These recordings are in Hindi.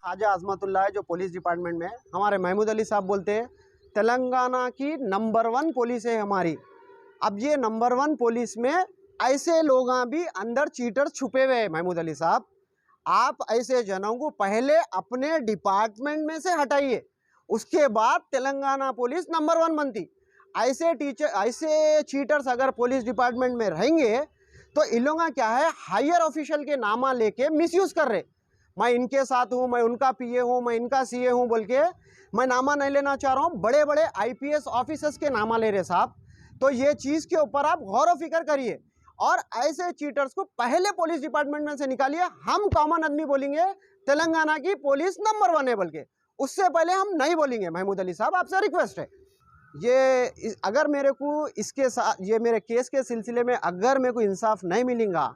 ख्वाजा अज़मतुल्लाह है जो पुलिस डिपार्टमेंट में है। हमारे महमूद अली साहब बोलते हैं तेलंगाना की नंबर 1 पुलिस है हमारी। अब ये नंबर 1 पुलिस में ऐसे लोग भी अंदर चीटर छुपे हुए हैं। महमूद अली साहब, आप ऐसे जनों को पहले अपने डिपार्टमेंट में से हटाइए, उसके बाद तेलंगाना पुलिस नंबर 1 बनती। ऐसे चीटर्स अगर पुलिस डिपार्टमेंट में रहेंगे तो इन लोगों का क्या है, हायर ऑफिशियल के नामा लेके मिसयूज कर रहे। मैं इनके साथ हूँ, मैं उनका पीए हूँ, मैं इनका सीए हूँ बोल के मैं नामा नहीं लेना चाह रहा हूँ, बड़े बड़े आईपीएस ऑफिसर्स के नामा ले रहे साहब। तो ये चीज़ के ऊपर आप गौर व फिक्र करिए और ऐसे चीटर्स को पहले पुलिस डिपार्टमेंट में से निकालिए। हम कॉमन आदमी बोलेंगे तेलंगाना की पुलिस नंबर 1 है, बल्कि उससे पहले हम नहीं बोलेंगे। महमूद अली साहब, आपसे रिक्वेस्ट है, ये अगर मेरे को इसके साथ, ये मेरे केस के सिलसिले में अगर मेरे को इंसाफ नहीं मिलेगा,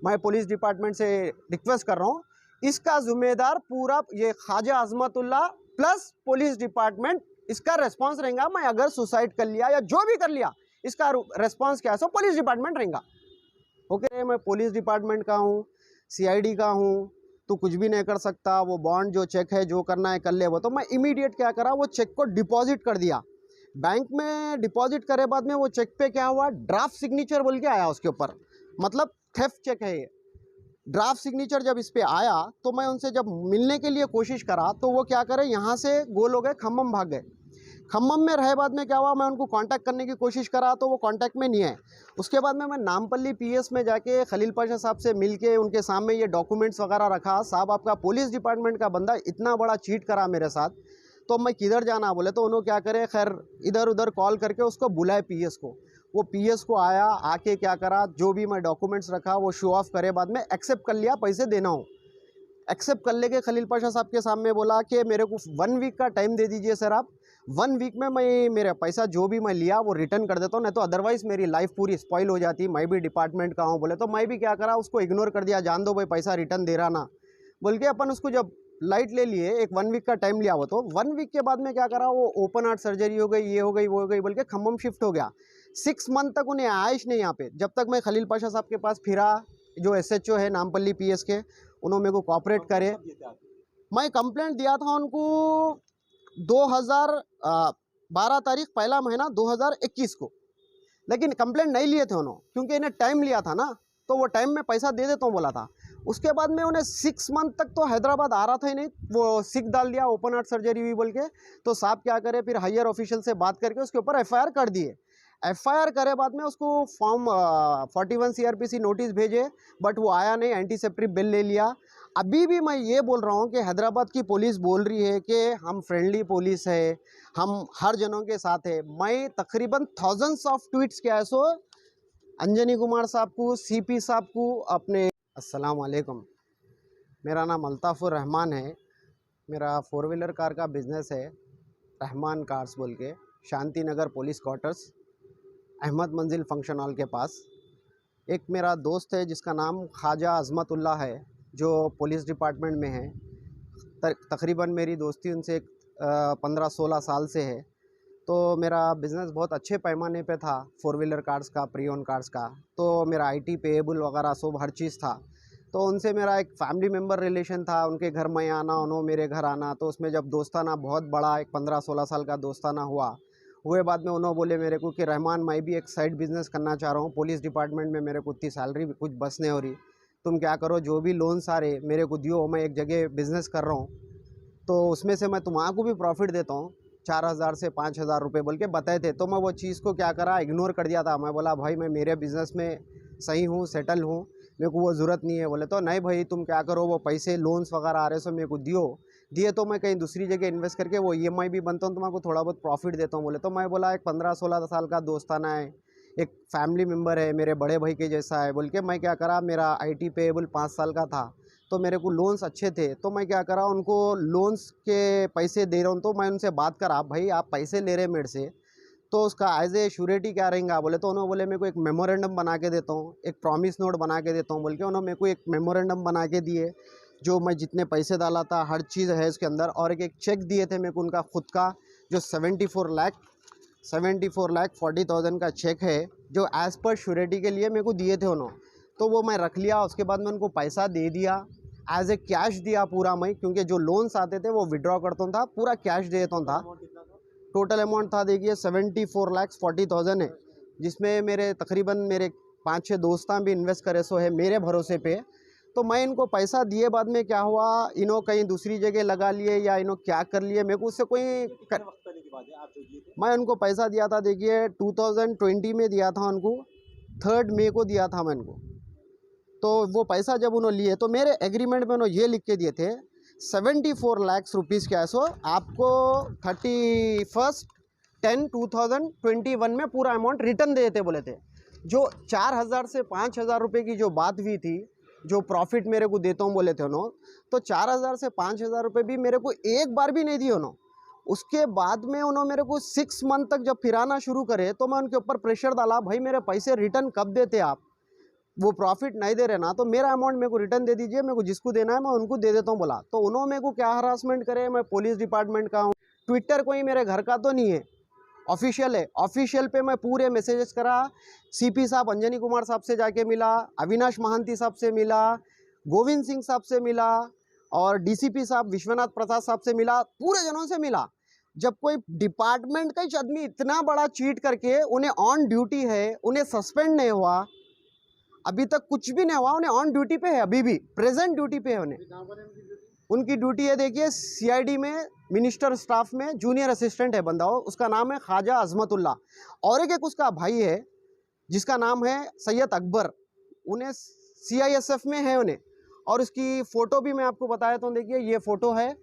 मैं पुलिस डिपार्टमेंट से रिक्वेस्ट कर रहा हूँ, इसका जिम्मेदार पूरा ये Khwaja Azmatullah plus police department, इसका रेस्पॉन्स रहेगा। मैं अगर सुसाइड कर लिया या जो भी कर लिया, इसका रेस्पॉन्स क्या है, सो पुलिस डिपार्टमेंट रहेगा। ओके, मैं पुलिस डिपार्टमेंट का हूँ, सीआईडी का हूँ, तो कुछ भी नहीं कर सकता। वो बॉन्ड जो चेक है जो करना है कर ले। वो तो मैं इमीडिएट क्या करा, वो चेक को डिपॉजिट कर दिया बैंक में। डिपॉजिट करे बाद में वो चेक पे क्या हुआ, ड्राफ्ट सिग्नेचर बोल के आया उसके ऊपर, मतलब थेफ्ट चेक है ये। ड्राफ्ट सिग्नेचर जब इस पे आया तो मैं उनसे जब मिलने के लिए कोशिश करा तो वो क्या करे, यहाँ से गोल हो गए, खम्मम भाग गए। खम्मम में रहे बाद में क्या हुआ, मैं उनको कांटेक्ट करने की कोशिश करा तो वो कांटेक्ट में नहीं है। उसके बाद में मैं नामपल्ली पीएस में जाके खलील पाशा साहब से मिल के उनके सामने ये डॉक्यूमेंट्स वगैरह रखा। साहब, आपका पुलिस डिपार्टमेंट का बंदा इतना बड़ा चीट करा मेरे साथ, तो मैं किधर जाना बोले। तो उन्होंने क्या करे, खैर इधर उधर कॉल करके उसको बुलाए पीएस को। वो पीएस को आया, आके क्या करा, जो भी मैं डॉक्यूमेंट्स रखा वो शो ऑफ करे, बाद में एक्सेप्ट कर लिया, पैसे देना हो। एक्सेप्ट कर लेके खलील पाशा साहब के सामने बोला कि मेरे को 1 वीक का टाइम दे दीजिए सर आप, 1 वीक में मैं मेरा पैसा जो भी मैं लिया वो रिटर्न कर देता हूँ, नहीं तो अदरवाइज़ मेरी लाइफ पूरी स्पॉइल हो जाती, मैं भी डिपार्टमेंट का हूँ बोले। तो मैं भी क्या करा, उसको इग्नोर कर दिया, जान दो भाई पैसा रिटर्न दे रहा ना बोल के। अपन उसको जब लाइट ले लिए, एक 1 वीक का टाइम लिया। वो तो 1 वीक के बाद में क्या करा, वो ओपन हार्ट सर्जरी हो गई, ये हो गई, वो हो गई बोल के खम्मम शिफ्ट हो गया। 6 मंथ तक उन्हें आयश नहीं यहाँ पे। जब तक मैं खलील पाशा साहब के पास फिरा, जो एसएचओ है नामपल्ली पीएस के, उन्होंने मेरे को कोऑपरेट करे। मैं कंप्लेंट दिया था उनको 2012 तारीख 1 महीना 2021 को, लेकिन कंप्लेंट नहीं लिए थे उन्होंने, क्योंकि इन्हें टाइम लिया था ना, तो वो टाइम में पैसा दे देता हूँ बोला था। उसके बाद में उन्हें 6 मंथ तक तो हैदराबाद आ रहा था ही नहीं, वो सिक डाल दिया, ओपन हार्ट सर्जरी हुई बोल के। तो साहब क्या करे, फिर हायर ऑफिशियल से बात करके उसके ऊपर एफआईआर कर दिए। एफआईआर करे बाद में उसको फॉर्म 41 सीआरपीसी नोटिस भेजे, बट वो आया नहीं, एंटीसेप्टिव बिल ले लिया। अभी भी मैं ये बोल रहा हूँ कि हैदराबाद की पुलिस बोल रही है कि हम फ्रेंडली पुलिस है, हम हर जनों के साथ है। मैं तकरीबन थाउजेंड्स ऑफ ट्वीट्स किया है, सो अंजनी कुमार साहब को, सीपी साहब को, अपने अस्सलाम वालेकुम। मेरा नाम अल्ताफ़ुर रहमान है, मेरा 4 व्हीलर कार का बिज़नेस है, रहमान कार्स बोल के, शांति नगर पुलिस क्वार्टर्स, अहमद मंजिल फंक्शन हॉल के पास। एक मेरा दोस्त है जिसका नाम ख्वाजा अज़मतुल्लाह है, जो पुलिस डिपार्टमेंट में है। तकरीबन मेरी दोस्ती उनसे 15-16 साल से है। तो मेरा बिज़नेस बहुत अच्छे पैमाने पे था, 4 व्हीलर कार्स का, प्री ओन कार्स का। तो मेरा आईटी पेएबल वगैरह सब हर चीज़ था। तो उनसे मेरा एक फैमिली मेम्बर रिलेशन था, उनके घर मैं आना, उन्होंने मेरे घर आना। तो उसमें जब दोस्ताना बहुत बड़ा, एक 15-16 साल का दोस्ताना हुए बाद में उन्होंने बोले मेरे को कि रहमान, मैं भी एक साइड बिज़नेस करना चाह रहा हूँ, पुलिस डिपार्टमेंट में मेरे को उतनी सैलरी भी कुछ बस नहीं हो रही, तुम क्या करो, जो भी लोन सारे मेरे को दियो, मैं एक जगह बिज़नेस कर रहा हूँ, तो उसमें से मैं तुम्हारा को भी प्रॉफिट देता हूँ, 4000 से 5000 रुपये बोल के बताए थे। तो मैं वो चीज़ को क्या करा, इग्नोर कर दिया था। मैं बोला भाई मैं मेरे बिज़नेस में सही हूँ, सेटल हूँ, मेरे को वो ज़रूरत नहीं है। बोले तो नहीं भाई, तुम क्या करो, वो पैसे लोन्स वगैरह आ रहे सो मेरे को दिए तो मैं कहीं दूसरी जगह इन्वेस्ट करके वो ईएमआई भी बनता हूँ, तो मैं को थोड़ा बहुत प्रॉफिट देता हूँ। बोले तो मैं बोला एक 15-16 साल का दोस्ताना है, एक फैमिली मेम्बर है, मेरे बड़े भाई के जैसा है बोल के मैं क्या करा, मेरा आईटी पेएबल 5 साल का था, तो मेरे को लोन्स अच्छे थे। तो मैं क्या करा, उनको लोन्स के पैसे दे रहा हूँ। तो मैं उनसे बात करा, भाई आप पैसे ले रहे मेरे से, तो उसका एज ए श्योरिटी क्या रहेगा बोले। तो उन्होंने बोले मेरे को एक मेमोरेंडम बना के देता हूँ, एक प्रॉमिस नोट बना के देता हूँ बोल के। उन्होंने मेरे को एक मेमोरेंडम बना के दिए, जो मैं जितने पैसे डाला था हर चीज़ है उसके अंदर। और एक चेक दिए थे मेरे को उनका खुद का, जो 74 लाख 40,000 का चेक है, जो एज़ पर श्योरिटी के लिए मेरे को दिए थे उन्होंने। तो वो मैं रख लिया। उसके बाद में उनको पैसा दे दिया। एज ए कैश दिया पूरा मैं, क्योंकि जो लोन्स आते थे वो विड्रॉ करता था, पूरा कैश देता था। टोटल अमाउंट था देखिए 74,40,000 है, जिसमें मेरे तकरीबन मेरे 5-6 दोस्तां भी इन्वेस्ट करे सो है मेरे भरोसे पे। तो मैं इनको पैसा दिए, बाद में क्या हुआ, इन्हों कहीं दूसरी जगह लगा लिए या इन्हों क्या कर लिए, मेरे को उससे कोई मैं उनको पैसा दिया था देखिए 2020 में दिया था उनको, 3 मई को दिया था मैं उनको। तो वो पैसा जब उन्होंने लिए तो मेरे एग्रीमेंट में उन्होंने ये लिख के दिए थे 74 लाख रुपीज़ क्या सो आपको 31/10/2021 में पूरा अमाउंट रिटर्न दे देते बोले थे। जो 4,000 से 5,000 रुपये की जो बात हुई थी, जो प्रॉफिट मेरे को देता हूँ बोले थे उन्होंने, तो 4,000 से 5,000 रुपये भी मेरे को एक बार भी नहीं दिए उन्होंने। उसके बाद में उन्होंने मेरे को 6 मंथ तक जब फिराना शुरू करे तो मैं उनके ऊपर प्रेशर डाला, भाई मेरे पैसे रिटर्न कब देते आप, वो प्रॉफिट नहीं दे रहे ना तो मेरा अमाउंट मेरे को रिटर्न दे दीजिए, मेरे को जिसको देना है मैं उनको दे देता हूँ बोला। तो उन्होंने मेरे को क्या हरासमेंट करे, मैं पुलिस डिपार्टमेंट का हूँ, ट्विटर कोई मेरे घर का तो नहीं है, ऑफिशियल है, ऑफिशियल पे मैं पूरे मैसेजेस करा। सीपी साहब अंजनी कुमार साहब से जाके मिला, अविनाश महांती साहब से मिला, गोविंद सिंह साहब से मिला, और डीसीपी साहब विश्वनाथ प्रसाद साहब से मिला, पूरे जनों से मिला। जब कोई डिपार्टमेंट का ही आदमी इतना बड़ा चीट करके उन्हें ऑन ड्यूटी है, उन्हें सस्पेंड नहीं हुआ, अभी तक कुछ भी नहीं हुआ, उन्हें ऑन ड्यूटी पे है, अभी भी प्रेजेंट ड्यूटी पे है उन्हें। उनकी ड्यूटी है देखिए सीआईडी में मिनिस्टर स्टाफ में जूनियर असिस्टेंट है बंदा, हो उसका नाम है ख्वाजा अजमतुल्ला, और एक उसका भाई है जिसका नाम है सैयद अकबर, उन्हें सीआईएसएफ में है उन्हें। और उसकी फ़ोटो भी मैं आपको बताया तो देखिए ये फ़ोटो है,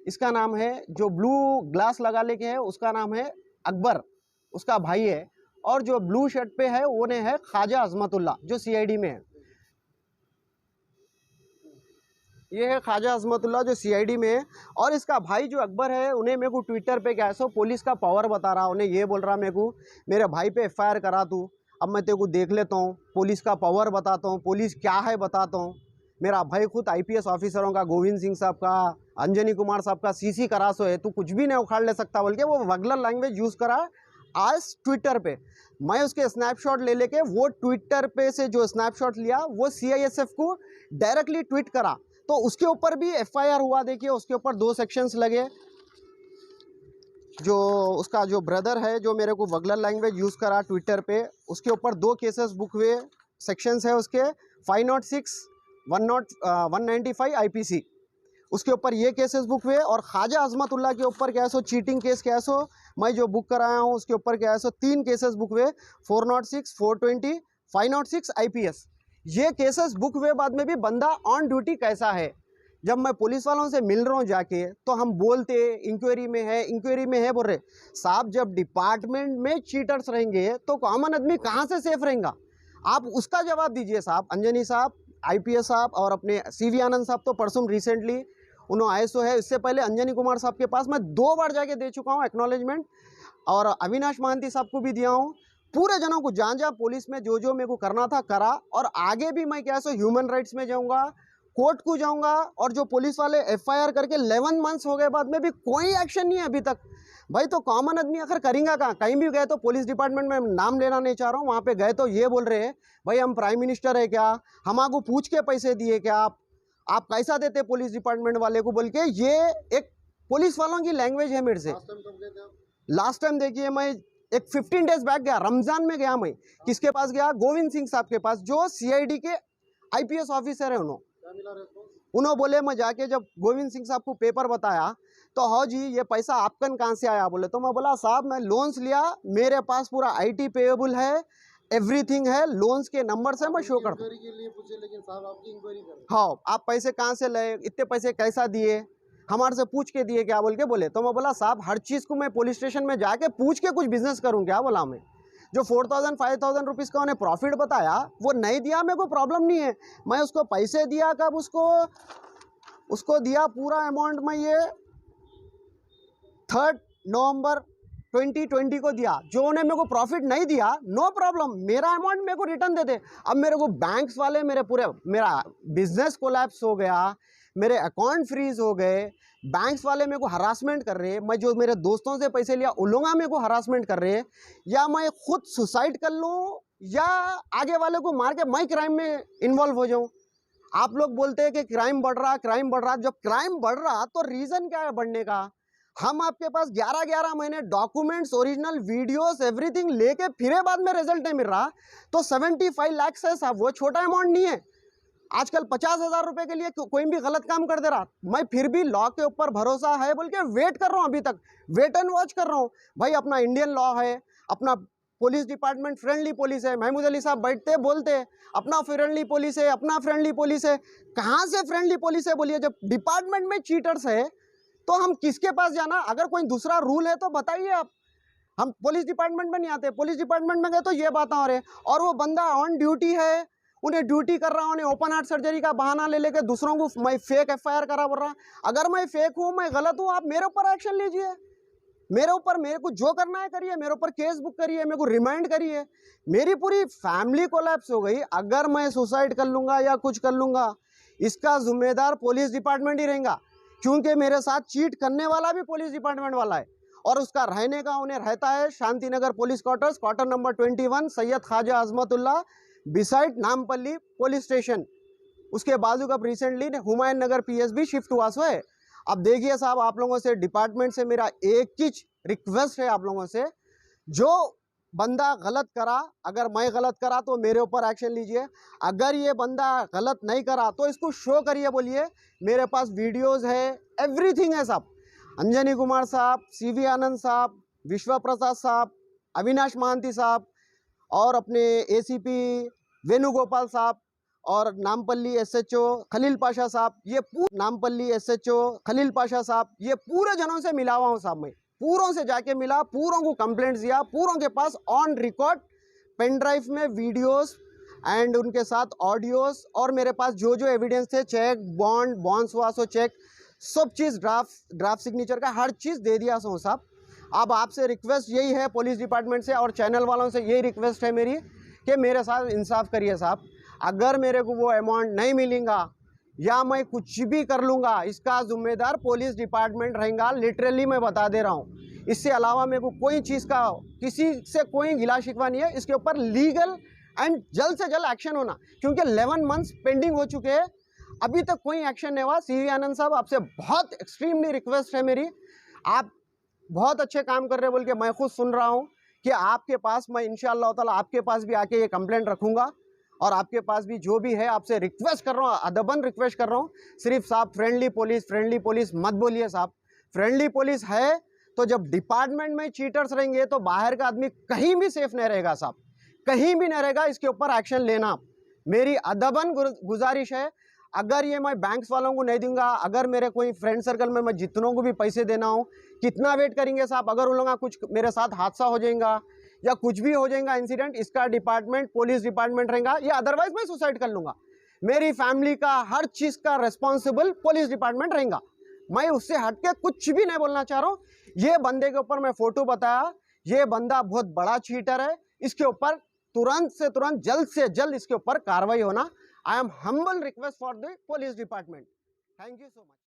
इसका नाम है जो ब्लू ग्लास लगा लेके है उसका नाम है अकबर, उसका भाई है, और जो ब्लू शर्ट पे है उन्हें है ख्वाजा अजमतुल्ला जो सीआईडी में है। ये है ख्वाजा अजमतुल्ला जो सीआईडी में है, और इसका भाई जो अकबर है उन्हें मेरे को ट्विटर पे क्या है सो पुलिस का पावर बता रहा, उन्हें ये बोल रहा मेरे को मेरे भाई पे एफआईआर करा तू, अब मैं तेरे को देख लेता हूँ, पुलिस का पावर बताता हूँ, पुलिस क्या है बताता हूँ। मेरा भाई खुद आईपीएस ऑफिसरों का, गोविंद सिंह साहब का, अंजनी कुमार साहब का सीसी करा सो है, तू कुछ भी नहीं उखाड़ ले सकता बोल के वो वगलर लैंग्वेज यूज़ करा आज ट्विटर पे। मैं उसके स्नैपशॉट ले लेके वो ट्विटर पे से जो स्नैपशॉट लिया वो सीआईएसएफ को डायरेक्टली ट्वीट करा, तो उसके ऊपर भी एफआईआर हुआ देखिए, उसके ऊपर 2 सेक्शंस लगे। जो उसका जो ब्रदर है जो मेरे को वगलर लैंग्वेज यूज़ करा ट्विटर पे, उसके ऊपर 2 केसेस बुक हुए, सेक्शंस है उसके 506 195 आईपीसी, उसके ऊपर ये केसेस बुक हुए। और ख्वाजा अजमतुल्ला के ऊपर क्या है सो चीटिंग केस क्या है सो मैं जो बुक कराया हूँ उसके ऊपर क्या है सो 3 केसेस बुक हुए, 406 420 506 आईपीएस। ये केसेस बुक हुए बाद में भी बंदा ऑन ड्यूटी कैसा है। जब मैं पुलिस वालों से मिल रहा हूँ जाके तो हम बोलते इंक्वायरी में है, इंक्वायरी में है बोल रहे साहब, जब डिपार्टमेंट में चीटर्स रहेंगे तो कॉमन आदमी कहाँ से सेफ रहेगा, आप उसका जवाब दीजिए साहब। अंजनी साहब, आईपीएस साहब और अपने सीवी आनंद साहब तो परसों रिसेंटली उन्होंने आए सो है, इससे पहले अंजनी कुमार साहब के पास मैं 2 बार जाके दे चुका हूँ एक्नॉलेजमेंट, और अविनाश महांती साहब को भी दिया हूँ। पूरे जनों को जहाँ जहाँ पुलिस में जो जो मेरे को करना था करा, और आगे भी मैं क्या सो ह्यूमन राइट्स में जाऊँगा, कोर्ट को जाऊँगा। और जो पुलिस वाले एफआईआर करके 11 मंथ्स हो गए बाद में भी कोई एक्शन नहीं है अभी तक। भाई तो कॉमन आदमी आखिर करेंगे कहाँ, कहीं भी गए तो पुलिस डिपार्टमेंट में नाम लेना नहीं चाह रहा हूँ, वहाँ पे गए तो ये बोल रहे हैं भाई हम प्राइम मिनिस्टर है क्या, हम आपको पूछ के पैसे दिए क्या, आप कैसा देते पुलिस डिपार्टमेंट वाले को बोल के, ये एक पुलिस वालों की लैंग्वेज है मेरे से। लास्ट टाइम देखिए मैं एक 15 डेज बैक गया, रमजान में गया मैं, किसके पास गया, गोविंद सिंह साहब के पास जो सीआईडी के आईपीएस ऑफिसर है। उन्होंने बोले, मैं जाके जब गोविंद सिंह साहब को पेपर बताया तो हाँ जी ये पैसा आपकन कहाँ से आया बोले, तो मैं बोला साहब मैं लोन्स लिया, मेरे पास पूरा आईटी पेएबल है, एवरीथिंग है, लोन्स के नंबर से मैं शो करता हूँ। लेकिन साहब आपकी इंक्वायरी कर, हाँ आप पैसे कहाँ से लाए, इतने पैसे कैसा दिए, हमारे से पूछ के दिए क्या बोल के बोले। तो मैं बोला साहब हर चीज़ को मैं पुलिस स्टेशन में जाके पूछ के कुछ बिजनेस करूँ क्या, बोला मैं जो 4,000 5,000 रुपीज़ का उन्हें प्रॉफिट बताया वो नहीं दिया, मेरे को प्रॉब्लम नहीं है, मैं उसको पैसे दिया कब, उसको दिया पूरा अमाउंट मैं ये 3 नवंबर 2020 को दिया। जो उन्हें मेरे को प्रॉफिट नहीं दिया नो प्रॉब्लम, मेरा अमाउंट मेरे को रिटर्न दे दे। अब मेरे को बैंक्स वाले मेरा बिजनेस कोलैप्स हो गया, मेरे अकाउंट फ्रीज हो गए, बैंक्स वाले मेरे को हरासमेंट कर रहे हैं, मैं जो मेरे दोस्तों से पैसे लिया उन लोग मेरे को हरासमेंट कर रहे हैं, या मैं खुद सुसाइड कर लूँ या आगे वाले को मार के मैं क्राइम में इन्वॉल्व हो जाऊँ। आप लोग बोलते हैं कि क्राइम बढ़ रहा, क्राइम बढ़ रहा। जब क्राइम बढ़ रहा तो रीजन क्या है बढ़ने का? हम आपके पास 11-11 महीने डॉक्यूमेंट्स, ओरिजिनल वीडियोस, एवरीथिंग लेके फिर बाद में रिजल्ट नहीं मिल रहा, तो 75 लाख है साहब, वो छोटा अमाउंट नहीं है। आजकल 50,000 रुपए के लिए कोई भी गलत काम कर दे रहा, मैं फिर भी लॉ के ऊपर भरोसा है बोल के वेट कर रहा हूं, अभी तक वेट एंड वॉच कर रहा हूं। भाई अपना इंडियन लॉ है, अपना पुलिस डिपार्टमेंट फ्रेंडली पुलिस है। महमूद अली साहब बैठते बोलते अपना फ्रेंडली पुलिस है, अपना फ्रेंडली पुलिस है। कहां से फ्रेंडली पुलिस है बोलिए? जब डिपार्टमेंट में चीटर्स है तो हम किसके पास जाना? अगर कोई दूसरा रूल है तो बताइए आप। हम पुलिस डिपार्टमेंट में नहीं आते, पुलिस डिपार्टमेंट में गए तो ये बातें हो रही है। और वो बंदा ऑन ड्यूटी है, उन्हें ड्यूटी कर रहा, उन्हें ओपन हार्ट सर्जरी का बहाना ले लेके दूसरों को मैं फेक एफआईआर करा बोल रहा। अगर मैं फेक हूं, मैं गलत हूं, आप मेरे ऊपर एक्शन लीजिए, मेरे ऊपर, मेरे को जो करना है करिए, मेरे ऊपर केस बुक करिए, मेरे को रिमाइंड करिए। मेरी पूरी फैमिली कोलैप्स हो गई। अगर मैं सुसाइड कर लूंगा या कुछ कर लूंगा, इसका जिम्मेदार पुलिस डिपार्टमेंट ही रहेगा, क्योंकि मेरे साथ चीट करने वाला भी पुलिस डिपार्टमेंट वाला है। और उसका रहने का उन्हें रहता है Shantinagar police quarters, quarter number 21, Syed Khwaja Azmatullah, beside Nampally police station. उसके बाजू का recently Humayun Nagar PSB shift हुआ सो है। अब देखिए साहब, आप लोगों से डिपार्टमेंट से मेरा एक ही रिक्वेस्ट है आप लोगों से, जो बंदा गलत करा, अगर मैं गलत करा तो मेरे ऊपर एक्शन लीजिए। अगर ये बंदा गलत नहीं करा तो इसको शो करिए, बोलिए मेरे पास वीडियोस है, एवरीथिंग है साहब। अंजनी कुमार साहब, सीवी आनंद साहब, विश्व प्रसाद साहब, अविनाश महांती साहब, और अपने एसीपी वेणुगोपाल साहब, और नामपल्ली एसएचओ खलील पाशा साहब, ये नामपल्ली एसएचओ खलील पाशा साहब, ये पूरे जनों से मिला हुआ हूँ साहब। मैं पूरों से जाके मिला, पूरों को कंप्लेंट दिया, पूरों के पास ऑन रिकॉर्ड पेन ड्राइव में वीडियोस एंड उनके साथ ऑडियोस, और मेरे पास जो जो एविडेंस थे, चेक, बॉन्ड्स हुआ सो चेक, सब चीज़, ड्राफ्ट सिग्नेचर का हर चीज़ दे दिया सो साहब। अब आपसे रिक्वेस्ट यही है, पुलिस डिपार्टमेंट से और चैनल वालों से यही रिक्वेस्ट है मेरी, कि मेरे साथ इंसाफ करिए साहब। अगर मेरे को वो अमाउंट नहीं मिलेगा या मैं कुछ भी कर लूँगा, इसका जिम्मेदार पुलिस डिपार्टमेंट रहेगा, लिटरली मैं बता दे रहा हूँ। इससे अलावा मेरे को कोई चीज़ का, किसी से कोई गिला शिकवा नहीं है। इसके ऊपर लीगल एंड जल्द से जल्द एक्शन होना, क्योंकि 11 मंथ्स पेंडिंग हो चुके हैं, अभी तक कोई एक्शन नहीं हुआ। सीवी आनंद साहब, आपसे बहुत एक्सट्रीमली रिक्वेस्ट है मेरी, आप बहुत अच्छे काम कर रहे हैं बोल के मैं खुद सुन रहा हूँ कि आपके पास मैं इंशाअल्लाह ताला आपके पास भी आके ये कंप्लेंट रखूँगा, और आपके पास भी जो भी है, आपसे रिक्वेस्ट कर रहा हूँ, अदबन रिक्वेस्ट कर रहा हूँ, सिर्फ साहब फ्रेंडली पुलिस मत बोलिए साहब। फ्रेंडली पुलिस है तो जब डिपार्टमेंट में चीटर्स रहेंगे तो बाहर का आदमी कहीं भी सेफ नहीं रहेगा साहब, कहीं भी नहीं रहेगा। इसके ऊपर एक्शन लेना मेरी अदबन गुजारिश है। अगर ये मैं बैंक्स वालों को नहीं दूंगा, अगर मेरे कोई फ्रेंड सर्कल में मैं जितनों को भी पैसे देना हो, कितना वेट करेंगे साहब? अगर उन लोगों का कुछ मेरे साथ हादसा हो जाएगा या कुछ भी हो जाएगा इंसिडेंट, इसका डिपार्टमेंट पुलिस डिपार्टमेंट रहेगा, या अदरवाइज मैं सुसाइड कर लूंगा। मेरी फैमिली का हर चीज़ का रिस्पॉन्सिबल पुलिस डिपार्टमेंट रहेगा। मैं उससे हटके कुछ भी नहीं बोलना चाह रहा हूँ। ये बंदे के ऊपर मैं फोटो बताया, ये बंदा बहुत बड़ा चीटर है, इसके ऊपर तुरंत से तुरंत, जल्द से जल्द इसके ऊपर कार्रवाई होना। I am humble request for the police department. Thank you so much.